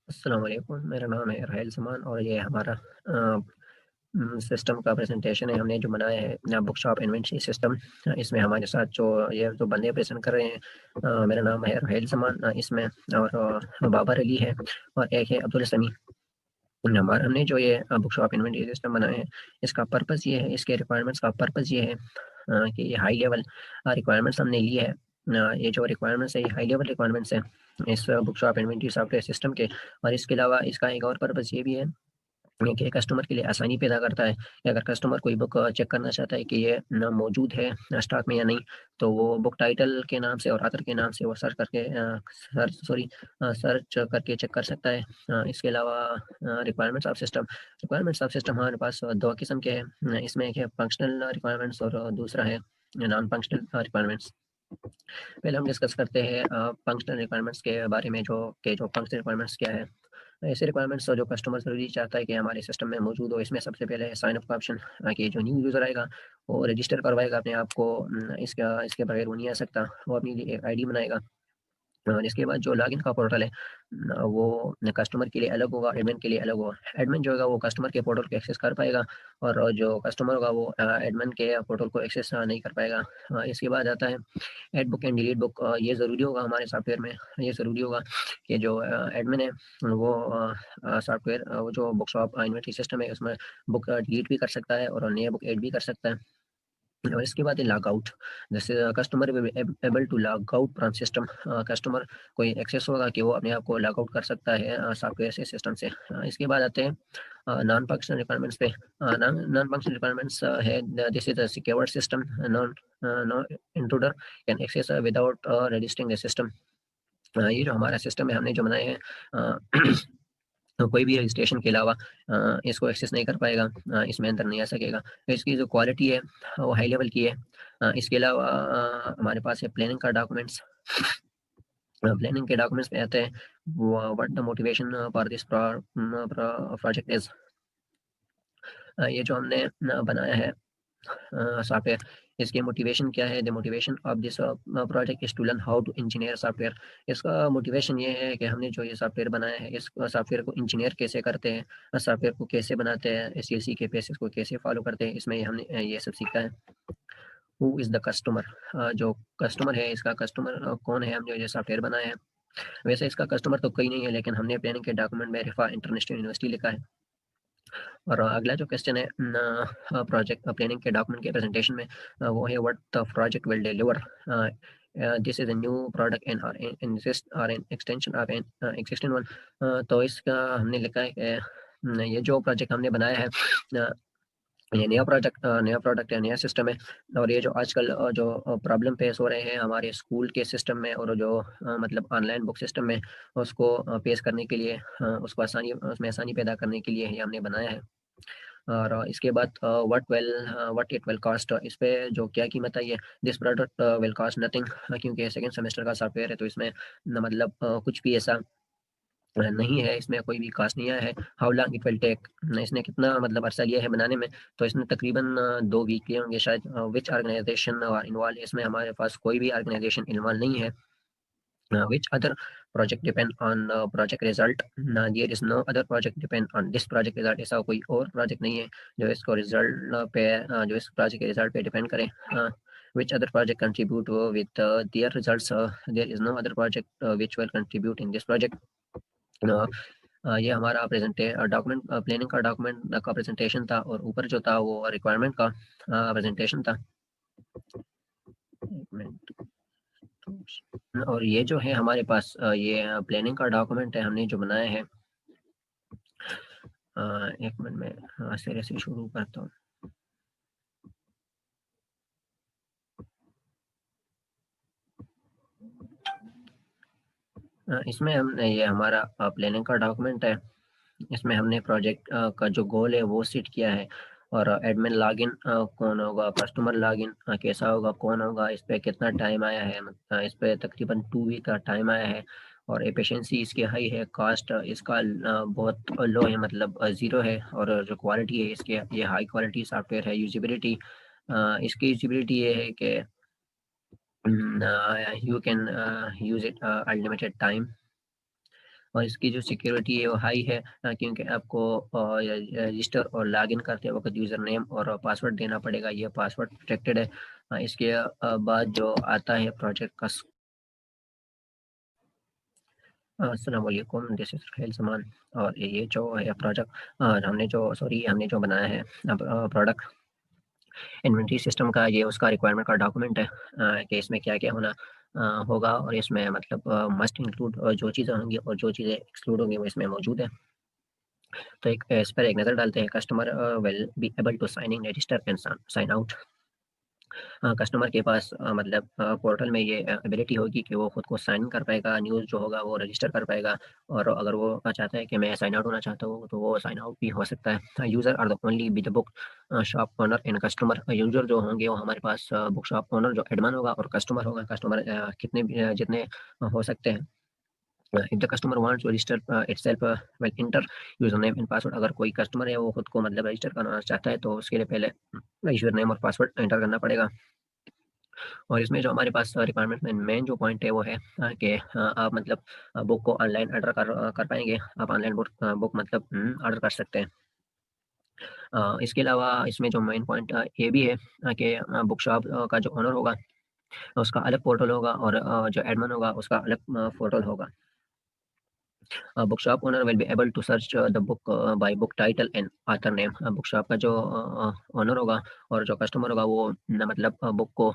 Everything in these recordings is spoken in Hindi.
अस्सलाम वालेकुम, मेरा नाम है राहिल ज़मान और ये हमारा सिस्टम का प्रेजेंटेशन है हमने जो बनाया है बुक शॉप इन्वेंटरी सिस्टम। इसमें हमारे साथ जो बंदे प्रेज़ेंट कर रहे हैं, मेरा नाम है राहिल ज़मान, इसमें और बाबर अली है और एक है अब्दुल समी। हमने जो ये बुक शॉप इन्वेंटरी सिस्टम बनाया है, इसका पर्पज़ ये है, इसके रिक्वायरमेंट्स का पर्पज़ ये है कि ये हाई लेवल रिक्वायरमेंट्स हमने ली है। ये जो रिक्वायरमेंट्स है, ये हाई लेवल रिक्वायरमेंट्स हैं इस book shop inventory software system के। और इसके अलावा इसका एक और पर्पज़ ये भी है कि कस्टमर के लिए आसानी पैदा करता है कि अगर कस्टमर कोई बुक चेक करना चाहता है कि ये न मौजूद है स्टॉक में या नहीं, तो वो बुक टाइटल के नाम से और ऑथर के नाम से वो सर्च करके चेक कर सकता है। इसके अलावा रिक्वायरमेंट्स ऑफ सिस्टम हमारे पास 2 किस्म के हैं। इसमें एक है फंक्शनल रिक्वायरमेंट्स और दूसरा है नॉन फंक्शनल रिक्वायरमेंट्स। पहले हम डिस्कस करते हैं फंक्शनल रिक्वायरमेंट्स के बारे में, जो फंक्शनल रिक्वायरमेंट्स क्या है। ऐसे रिक्वायरमेंट्स जो कस्टमर ज़रूरी चाहता है कि हमारे सिस्टम में मौजूद हो। इसमें सबसे पहले है साइन अप का ऑप्शन, कि जो न्यू यूज़र आएगा वो रजिस्टर करवाएगा अपने आप को। इसके बगैर वो नहीं आ सकता। वो अपने लिए एक आईडी बनाएगा। और इसके बाद जो लॉगिन का पोर्टल है, वो कस्टमर के लिए अलग होगा, एडमिन के लिए अलग होगा। एडमिन जो होगा वो कस्टमर के पोर्टल को एक्सेस कर पाएगा और जो कस्टमर होगा वो एडमिन के पोर्टल को एक्सेस नहीं कर पाएगा। इसके बाद आता है add book and delete book. ये ज़रूरी होगा हमारे सॉफ्टवेयर में। ये ज़रूरी होगा कि जो एडमिन है वो सॉफ्टवेयर वो जो बुक शॉप इन्वेंटरी सिस्टम है उसमें बुक डिलीट भी कर सकता है और नया बुक ऐड भी कर सकता है। और इसके बाद है लॉग आउट। जैसे customer will be able to log out from system. Customer को ये एक्सेस होगा कि वो अपने आप को लॉग आउट कर सकता है सॉफ्टवेयर से, सिस्टम से। इसके बाद आते हैं नॉन फंक्शनल रिक्वायरमेंट्स पे। नॉन फंक्शनल रिक्वायरमेंट्स है, this is a secure system. Non no intruder can access without registering the system. ये जो हमारा सिस्टम है हमने जो बनाया है, तो कोई भी रजिस्ट्रेशन के अलावा इसको एक्सेस नहीं कर पाएगा, इसमें अंदर नहीं आ सकेगा। तो इसकी जो क्वालिटी है वो हाई लेवल की है। इसके अलावा हमारे पास है प्लानिंग का डॉक्यूमेंट्स। प्लानिंग के डॉक्यूमेंट्स में आते हैं what the motivation for this project is. ये जो हमने बनाया है सॉफ्टवेयर, इसकी मोटिवेशन क्या है? The motivation of this project is to learn how to engineer software. इसका मोटिवेशन ये है कि हमने जो ये सॉफ्टवेयर बनाया है, इस सॉफ्टवेयर को इंजीनियर कैसे करते हैं, सॉफ्टवेयर को कैसे बनाते हैं, एसएलसी के प्रोसेस को कैसे फॉलो करते हैं, इसमें हमने ये सब सीखा है। Who is the customer? जो कस्टमर है, इसका कस्टमर कौन है? हम जो ये सॉफ्टवेयर बनाए हैं, वैसे इसका कस्टमर तो कोई नहीं है, लेकिन हमने प्लानिंग के डॉक्यूमेंट में रिफा इंटरनेशनल यूनिवर्सिटी लिखा है। और अगला जो क्वेश्चन है प्रोजेक्ट प्लानिंग के डॉक्यूमेंट के प्रेजेंटेशन में, वो है what the project will deliver. This is a new product and or an extension of an existing one. तो इसका हमने लिखा है कि ये जो प्रोजेक्ट हमने बनाया है, ये नया प्रोडक्ट है, नया सिस्टम है। और ये जो आजकल जो प्रॉब्लम फेस हो रहे हैं हमारे स्कूल के सिस्टम में और जो मतलब ऑनलाइन बुक सिस्टम में, उसको फेस करने के लिए, उसमें आसानी पैदा करने के लिए ये हमने बनाया है। और इसके बाद व्हाट इट विल कॉस्ट। इस पे जो क्या कीमत है, ये this product will cost nothing. क्योंकि सेकंड सेमेस्टर का सॉफ्टवेयर है तो इसमें मतलब कुछ भी ऐसा नहीं है, इसमें कोई भी कॉस्ट नहीं आया है। How long it will take, इसने कितना मतलब अरसा लिया है बनाने में, तो इसमें तकरीबन 2 वीक लिए होंगे शायद। व्हिच ऑर्गेनाइजेशन इन्वॉल्व, इसमें हमारे पास कोई भी ऑर्गेनाइजेशन इन्वॉल्व नहीं है। Which other project depend on project result? There is no other project depend on this project result। ऐसा कोई और प्रोजेक्ट नहीं है जो इसको रिजल्ट पे जो इस प्रोजेक्ट के रिजल्ट पे डिपेंड करे। which other project contribute with their results? There is no other project which will contribute in this project। uh, ये हमारा डॉक्यूमेंट प्लानिंग का डॉक्यूमेंट का प्रेजेंटेशन था और ऊपर जो था वो रिक्वायरमेंट का प्रेजेंटेशन था। एक मिनट। और ये जो है हमारे पास ये प्लानिंग का डॉक्यूमेंट है हमने जो बनाया है। एक मिनट में सिरे से शुरू करता हूँ। इसमें हमने ये हमारा प्लानिंग का डॉक्यूमेंट है। इसमें हमने प्रोजेक्ट का जो गोल है वो सेट किया है। और एडमिन लॉगिन कौन होगा, कस्टमर लॉगिन कैसा होगा, कौन होगा, इस पे कितना टाइम आया है। इस पे तकरीबन 2 वीक का टाइम आया है। और एफिशिएंसी इसकी हाई है। कॉस्ट इसका बहुत लो है, मतलब ज़ीरो है। और जो क्वालिटी है इसके, ये हाई क्वालिटी सॉफ्टवेयर है। यूजिबिलिटी, इसकी यूजिबिलिटी ये है कि you can use it unlimited time। और इसकी जो सिक्योरिटी है वो हाई है, क्योंकि आपको रजिस्टर और लॉगिन करते वक़्त यूज़र नेम और पासवर्ड देना पड़ेगा। ये पासवर्ड प्रोटेक्टेड है। इसके बाद जो आता है प्रोजेक्ट का अस्सलाम वालेकुम, दिस इज़ सुहेल समान। और ये जो है प्रोजेक्ट हमने जो बनाया है प्रोडक्ट इन्वेंटरी सिस्टम का, ये उसका रिक्वायरमेंट का डॉक्यूमेंट है, कि इसमें क्या-क्या होना होगा, और इसमें मतलब मस्ट इंक्लूड जो चीज़ें होंगी और जो चीज़ें एक्सक्लूड होंगी वो इसमें मौजूद है। तो इस पर एक नज़र डालते हैं। Customer will be able to sign in, register and sign out. Customer के पास मतलब पोर्टल में ये एबिलिटी होगी कि वो खुद को साइन इन कर पाएगा, न्यूज़ जो होगा वो रजिस्टर कर पाएगा, और अगर वो चाहता है कि मैं साइन आउट होना चाहता हूँ, तो वो साइन आउट भी हो सकता है। User are the only be the book shop owner and customer. User जो होंगे वो हमारे पास बुक शॉप ओनर जो एडमिन होगा, और कस्टमर होगा। कस्टमर कितने भी जितने हो सकते हैं। If the customer wants to register itself will enter user name and password. अगर कोई कस्टमर है वो खुद को मतलब रजिस्टर करना चाहता है, तो उसके लिए पहले यूज़र नेम और पासवर्ड एंटर करना पड़ेगा। और इसमें जो हमारे पास रिक्वायरमेंट में मेन जो पॉइंट है वो है कि आप मतलब बुक को ऑनलाइन ऑर्डर कर पाएँगे। आप ऑनलाइन बुक मतलब ऑर्डर कर सकते हैं। इसके अलावा इसमें जो मेन पॉइंट ये भी है कि बुक शॉप का जो ओनर होगा उसका अलग पोर्टल होगा, और जो एडमिन होगा उसका अलग पोर्टल होगा। bookshop owner will be able to search the book by book title and author name। Book shop का जो ओनर होगा और जो कस्टमर होगा वो न मतलब बुक को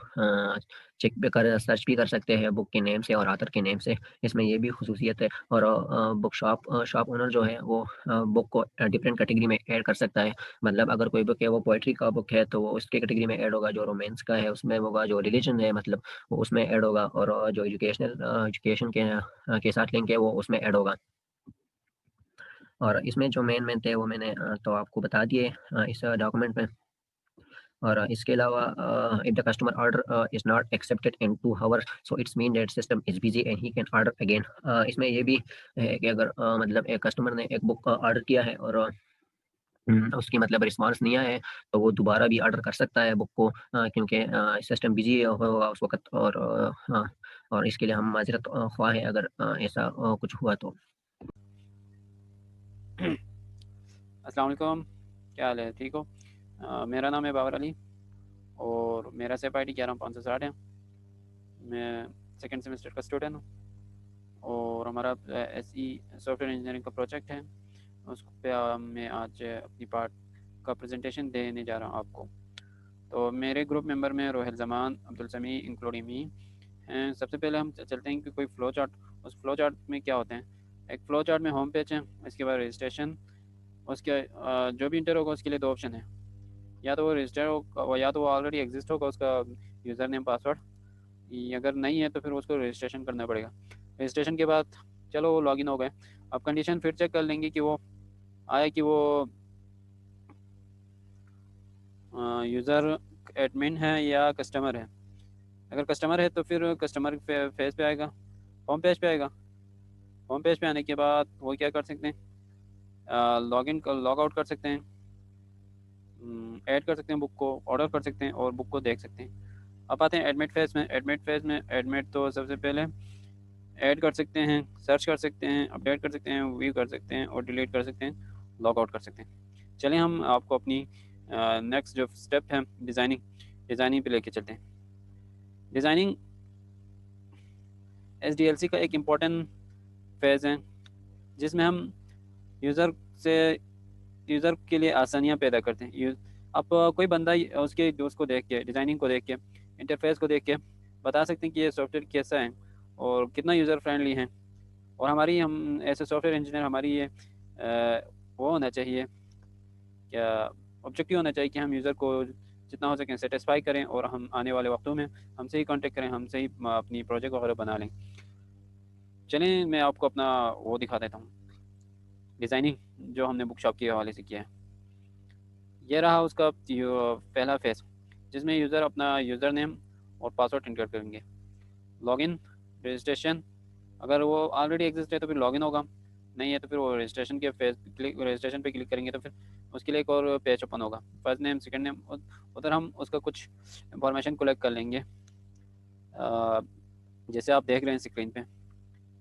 चेक भी कर सर्च भी कर सकते हैं बुक के नेम से और ऑथर के नेम से। इसमें ये भी खुसूसियत है। और बुक शॉप ओनर जो है वो बुक को डिफरेंट कैटेगरी में ऐड कर सकता है। मतलब अगर कोई बुक है वो पोएट्री का बुक है तो वो उसके कैटेगरी में ऐड होगा, जो रोमांस का है उसमें होगा, जो रिलीजन है मतलब वो उसमें ऐड होगा, और जो एजुकेशन के साथ लिंक है वो उसमें ऐड होगा। और इसमें जो मेन थे वो मैंने तो आपको बता दिए इस डॉक्यूमेंट में। और इसके अलावा if the customer order is not accepted in 2 hour, so it's mean that system is busy and he can order again. इसमें ये भी है कि अगर मतलब एक कस्टमर ने एक बुक ऑर्डर किया है और उसकी मतलब रिस्पॉन्स नहीं आया है, तो वो दोबारा भी ऑर्डर कर सकता है बुक को, क्योंकि सिस्टम बिज़ी होगा उस वक़्त। और हाँ, और इसके लिए हम माज़रत ख़्वाह हैं अगर ऐसा कुछ हुआ तो। अस्सलाम वालेकुम, क्या हाल है? ठीक हो? मेरा नाम है बाबर अली और मेरा SEP ID 11,560 है। मैं सेकंड सेमेस्टर का स्टूडेंट हूँ और हमारा SE सॉफ्टवेयर इंजीनियरिंग का प्रोजेक्ट है। उस पे मैं आज अपनी पार्ट का प्रेजेंटेशन देने जा रहा हूँ आपको। तो मेरे ग्रुप मेंबर में रोहिल जमान, अब्दुल समी इंक्लूडिंग मी हैं। सबसे पहले हम चलते हैं कि कोई फ़्लो चार्ट, उस फ़्लो चार्ट में क्या होते हैं। एक फ़्लो चार्ट में होम पेज है, इसके बाद रजिस्ट्रेशन, उसके जो भी इंटर होगा उसके लिए 2 ऑप्शन है, या तो वो रजिस्टर हो या तो वो ऑलरेडी एग्जिस्ट होगा उसका यूज़र नेम पासवर्ड, अगर नहीं है तो फिर उसको रजिस्ट्रेशन करना पड़ेगा। रजिस्ट्रेशन के बाद चलो वो लॉगिन हो गए। अब कंडीशन फिर चेक कर लेंगे कि वो आया कि वो यूज़र एडमिन है या कस्टमर है। अगर कस्टमर है तो फिर कस्टमर फेस पे आएगा, होम पेज पे आएगा। होम पेज पे आने के बाद वो क्या कर सकते हैं, लॉगिन लॉग आउट कर सकते हैं, ऐड कर सकते हैं बुक को, ऑर्डर कर सकते हैं और बुक को देख सकते हैं। अब आते हैं एडमिट फेज में। एडमिट तो सबसे पहले ऐड कर सकते हैं, सर्च कर सकते हैं, अपडेट कर सकते हैं, व्यू कर सकते हैं और डिलीट कर सकते हैं, लॉग आउट कर सकते हैं। चलिए हम आपको अपनी नेक्स्ट जो स्टेप है डिज़ाइनिंग पे लेके चलते हैं। डिज़ाइनिंग SDLC का एक इम्पॉर्टेंट फेज़ है जिसमें हम यूज़र से यूज़र के लिए आसानियाँ पैदा करते हैं। अब कोई बंदा उसके उसको देख के, डिज़ाइनिंग को देख के, इंटरफेस को देख के बता सकते हैं कि ये सॉफ्टवेयर कैसा है और कितना यूज़र फ्रेंडली है। और हम ऐसे सॉफ्टवेयर इंजीनियर, हमारी ये वो होना चाहिए, क्या ऑब्जेक्टिव होना चाहिए कि हम यूज़र को जितना हो सके सेटिस्फाई करें और हम आने वाले वक्तों में हमसे ही कांटेक्ट करें, हमसे ही अपनी प्रोजेक्ट वगैरह बना लें। चलें मैं आपको अपना वो दिखा देता हूँ, डिज़ाइनिंग जो हमने बुक शॉप के हवाले से किया है। ये रहा उसका पहला फेस जिसमें यूज़र अपना यूज़र नेम और पासवर्ड एंटर करेंगे। लॉगिन, रजिस्ट्रेशन, अगर वो ऑलरेडी एग्जिस्ट है तो फिर लॉगिन होगा, नहीं है तो फिर वो रजिस्ट्रेशन पे क्लिक करेंगे तो फिर उसके लिए एक और पेज ओपन होगा। फर्स्ट नेम, सेकंड नेम, उधर हम उसका कुछ इंफॉर्मेशन कलेक्ट कर लेंगे, जैसे आप देख रहे हैं स्क्रीन पे,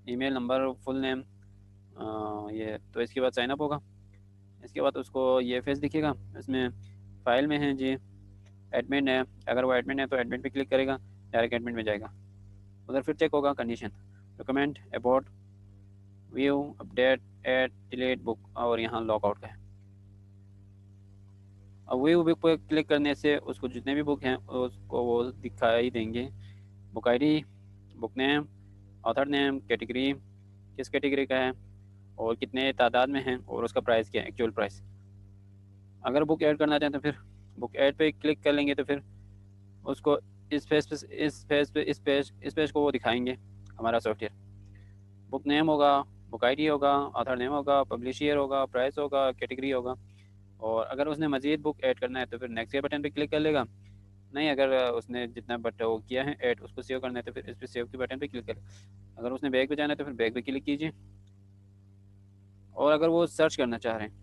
ईमेल नंबर, फुल नेम, ये तो इसके बाद साइन अप होगा। इसके बाद उसको ये फेस दिखेगा, इसमें फ़ाइल में है जी एडमिन है, अगर वो एडमिन है तो एडमिन पे क्लिक करेगा, डायरेक्ट एडमिन में जाएगा। उधर फिर चेक होगा condition, document, about, view, update, add, delete book, और यहाँ लॉग आउट का है। अब व्यू बुक पर क्लिक करने से उसको जितने भी बुक हैं उसको वो दिखाई देंगे। Book ID, book name, author name, category, किस कैटेगरी का है और कितने तादाद में है, और उसका प्राइस क्या है, एक्चुअल प्राइस। अगर बुक ऐड करना चाहें तो फिर बुक ऐड पे क्लिक कर लेंगे तो फिर उसको इस पेज को वो दिखाएंगे हमारा सॉफ्टवेयर। बुक नेम होगा, बुक आईडी होगा, ऑथर नेम होगा, पब्लिश ईयर होगा, प्राइस होगा, कैटेगरी होगा। और अगर उसने मज़ीद बुक ऐड करना है तो फिर नेक्स्ट के बटन पे क्लिक कर लेगा। नहीं, अगर उसने जितना बट वो किया है ऐड उसको सेव करना है तो फिर इस पर सेव के बटन पे क्लिक करें। अगर उसने बैग पे जाना है तो फिर बैग पे क्लिक कीजिए। और अगर वो सर्च करना चाह रहे हैं,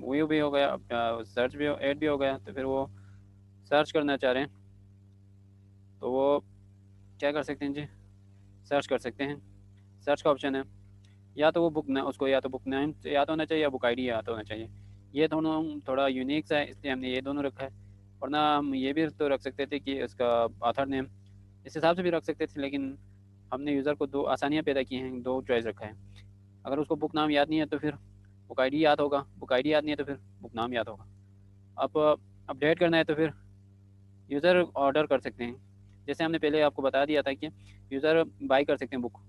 व्यू भी हो गया, सर्च भी ऐड भी हो गया, तो फिर वो सर्च करना चाह रहे हैं तो वो क्या कर सकते हैं जी, सर्च कर सकते हैं। सर्च का ऑप्शन है, या तो वो बुक ना उसको या तो बुक नेम याद होना चाहिए या बुक आईडी याद होना चाहिए। ये दोनों थोड़ा यूनिक सा है इसलिए हमने ये दोनों रखा है, वरना हम ये भी तो रख सकते थे कि उसका ऑथर नेम इस हिसाब से भी रख सकते थे, लेकिन हमने यूज़र को दो आसानियाँ पैदा की हैं, दो चॉइस रखा है। अगर उसको बुक नाम याद नहीं है तो फिर बुक आईडी याद होगा, बुक आईडी याद नहीं है तो फिर बुक नाम याद होगा। अब अपडेट करना है तो फिर यूज़र ऑर्डर कर सकते हैं। जैसे हमने पहले आपको बता दिया था कि यूज़र बाई कर सकते हैं बुक,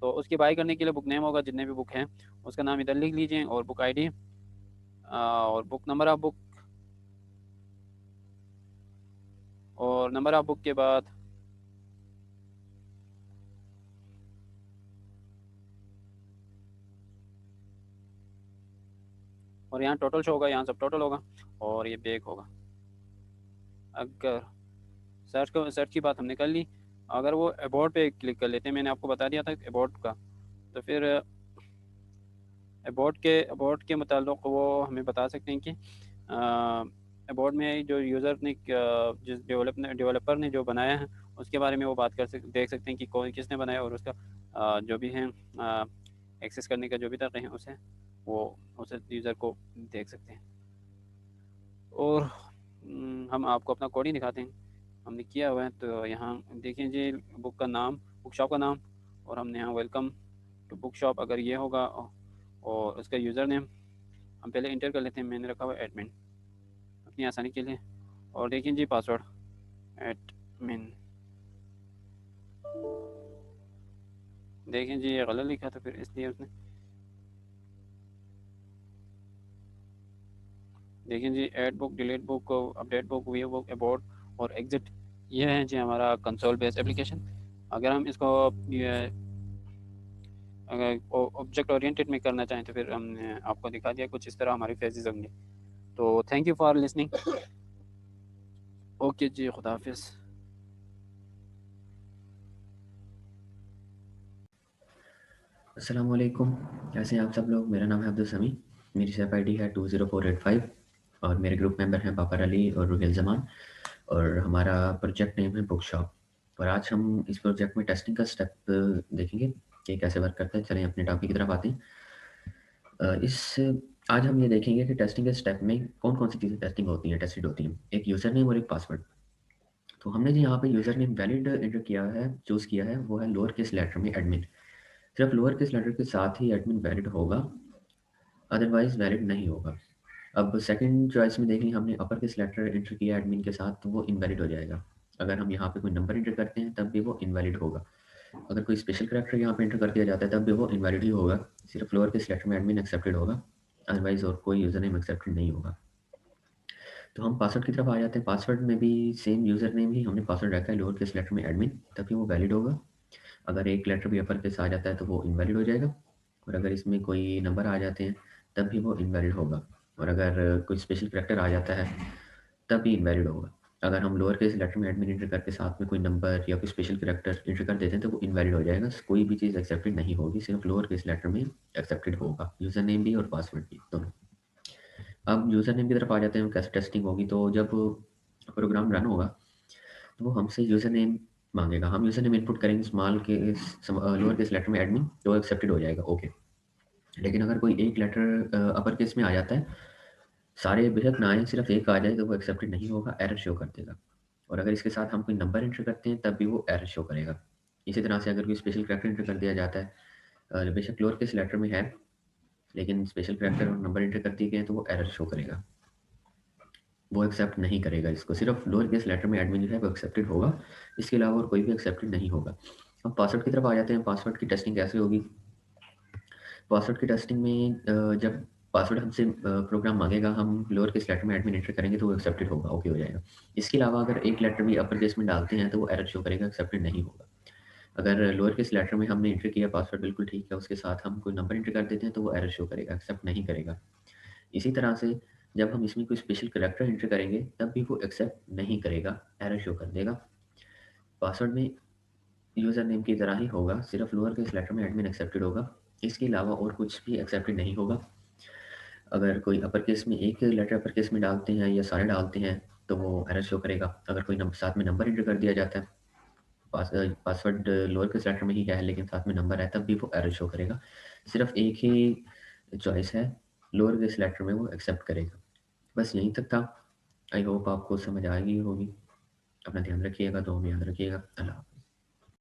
तो उसकी बाई करने के लिए बुक नेम होगा, जितने भी बुक हैं उसका नाम इधर लिख लीजिए, और बुक आईडी और बुक नंबर ऑफ बुक, और नंबर ऑफ बुक के बाद और यहाँ टोटल शो होगा, यहाँ सब टोटल होगा, और ये बैक होगा। अगर सर्च की बात हमने कर ली, अगर वो अबाउट पे क्लिक कर लेते हैं, मैंने आपको बता दिया था अबाउट का, तो फिर अबाउट के मुताल्लिक़ वो हमें बता सकते हैं कि अबाउट में जो यूज़र ने जिस डेवलपर ने जो बनाया है उसके बारे में वो बात देख सकते हैं कि कौन किसने बनाया, और उसका जो भी है एक्सेस करने का जो भी तरीक़े हैं वो उसे यूज़र को देख सकते हैं। और हम आपको अपना कोड ही दिखाते हैं, हमने किया हुआ है। तो यहाँ देखिए जी, बुक का नाम, बुक शॉप का नाम, और हमने यहाँ वेलकम टू बुक शॉप अगर ये होगा, और उसका यूज़र नेम हम पहले इंटर कर लेते हैं, मैंने रखा हुआ एडमिन अपनी आसानी के लिए। और देखिए जी पासवर्ड एडमिन, देखें जी ये गलत लिखा था, फिर इसलिए उसने, देखें जी add book, delete book, update book, view book, about और एग्जिट, ये है जी हमारा कंसोल बेस्ड एप्लीकेशन। अगर हम इसको अगर ऑब्जेक्ट ओरिएंटेड में करना चाहें तो फिर हमने आपको दिखा दिया कुछ इस तरह हमारे फेजेस होंगे। तो thank you for listening. Okay जी, खुदा हाफिज़। अस्सलाम वालेकुम, कैसे हैं आप सब लोग। मेरा नाम है अब्दुल समी, मेरी सेफ आईडी है 20485 और मेरे ग्रुप मेंबर हैं बाबर अली और रुहेल जमान, और हमारा प्रोजेक्ट नेम है बुक शॉप। और आज हम इस प्रोजेक्ट में टेस्टिंग का स्टेप देखेंगे कि कैसे वर्क करता है। चलें अपने टॉपिक की तरफ आते हैं। आज हम ये देखेंगे कि टेस्टिंग के स्टेप में कौन कौन सी चीज़ें टेस्टिंग होती हैं, टेस्टेड होती हैं। एक यूज़र नेम और एक पासवर्ड। तो हमने जो यहाँ पे यूज़र नेम वैलिड एंटर किया है, चूज़ किया है, वो है लोअर केस लेटर में एडमिन। सिर्फ लोअर केस लेटर के साथ ही एडमिन वैलिड होगा, अदरवाइज वैलिड नहीं होगा। अब सेकंड चॉइस में देख लें, हमने अपर केस लेटर एंटर किया एडमिन के साथ तो वो इनवैलिड हो जाएगा। अगर हम यहाँ पे कोई नंबर एंटर करते हैं तब भी वो इनवैलिड होगा। अगर कोई स्पेशल करैक्टर यहाँ पे एंटर कर दिया जाता है तब भी वो इनवैलिड ही होगा। सिर्फ लोअर केस लेटर में एडमिन एक्सेप्टेड होगा, अदरवाइज और कोई यूज़र नेम एक्सेप्टेड नहीं होगा। तो हम पासवर्ड की तरफ आ जाते हैं। पासवर्ड में भी सेम यूज़र नेम ही हमने पासवर्ड रखा है लोअर केस लेटर में एडमिन, तभी वो वैलिड होगा। अगर एक लेटर भी अपर केस आ जाता है तो वो इनवैलिड हो जाएगा, और अगर इसमें कोई नंबर आ जाते हैं तब भी वो इनवैलिड होगा, और अगर कोई स्पेशल करैक्टर आ जाता है तब भी इनवैलिड होगा। अगर हम लोअर केस लेटर में एडमिन एंटर करके साथ में कोई नंबर या कोई स्पेशल करैक्टर एंटर कर देते हैं तो वो इनवैलिड हो जाएगा। कोई भी चीज़ एक्सेप्टेड नहीं होगी, सिर्फ लोअर केस लेटर में एक्सेप्टेड होगा, यूज़र नेम भी और पासवर्ड भी दोनों। अब यूज़र नेम की तरफ आ जाते हैं, कैसे टेस्टिंग होगी। तो जब प्रोग्राम रन होगा तो वो हमसे यूज़र नेम मांगेगा। हम यूज़र नेम इनपुट करेंगे small case lower case letter में एडमिन, तो एक्सेप्टेड हो जाएगा, ओके। लेकिन अगर कोई एक लेटर अपर केस में आ जाता है, सारे बेशक ना आए, सिर्फ एक आ जाए, तो वो एक्सेप्टेड नहीं होगा, एरर शो कर देगा। और अगर इसके साथ हम कोई नंबर एंटर करते हैं तब भी वो एरर शो करेगा। इसी तरह से अगर कोई स्पेशल कैरेक्टर एंटर कर दिया जाता है, बेशक लोअर केस लेटर में है, लेकिन स्पेशल कैरेक्टर और नंबर एंटर कर दिए गए हैं, तो वो एरर शो करेगा, वो एक्सेप्ट नहीं करेगा इसको। सिर्फ लोअर केस लेटर में एडमिन जो है वो एक्सेप्टेड होगा, इसके अलावा और कोई भी एक्सेप्टेड नहीं होगा। अब पासवर्ड की तरफ आ जाते हैं। पासवर्ड की टेस्टिंग कैसे होगी? पासवर्ड की टेस्टिंग में जब पासवर्ड हमसे प्रोग्राम मांगेगा, हम लोअर केस लेटर में एडमिन एंटर करेंगे तो वो एक्सेप्टेड होगा, ओके हो जाएगा। इसके अलावा अगर एक लेटर भी अपर केस में डालते हैं तो वो एरर शो करेगा, एक्सेप्टेड नहीं होगा। अगर लोअर केस लेटर में हमने एंटर किया पासवर्ड बिल्कुल ठीक है, उसके साथ हम कोई नंबर एंटर कर देते हैं तो वो एरर शो करेगा, एक्सेप्ट नहीं करेगा। इसी तरह से जब हम इसमें कोई स्पेशल कैरेक्टर एंटर करेंगे तब भी वो एक्सेप्ट नहीं करेगा, एरर शो कर देगा। पासवर्ड में यूज़र नेम की तरह ही होगा, सिर्फ लोअर केस लेटर में एडमिन एक्सेप्टेड होगा, इसके अलावा और कुछ भी एक्सेप्टेड नहीं होगा। अगर कोई अपर केस में एक लेटर अपर केस में डालते हैं या सारे डालते हैं तो वो एरर शो करेगा। अगर कोई साथ में नंबर एंटर कर दिया जाता है, पासवर्ड लोअर केस लेटर में ही है लेकिन साथ में नंबर है, तब भी वो एरर शो करेगा। सिर्फ एक ही चॉइस है, लोअर केस लेटर में वो एक्सेप्ट करेगा। बस यहीं तक था। आई होप आपको समझ आ गई होगी। अपना ध्यान रखिएगा, दुआ में याद रखिएगा। अल्लाह हाफ़िज़।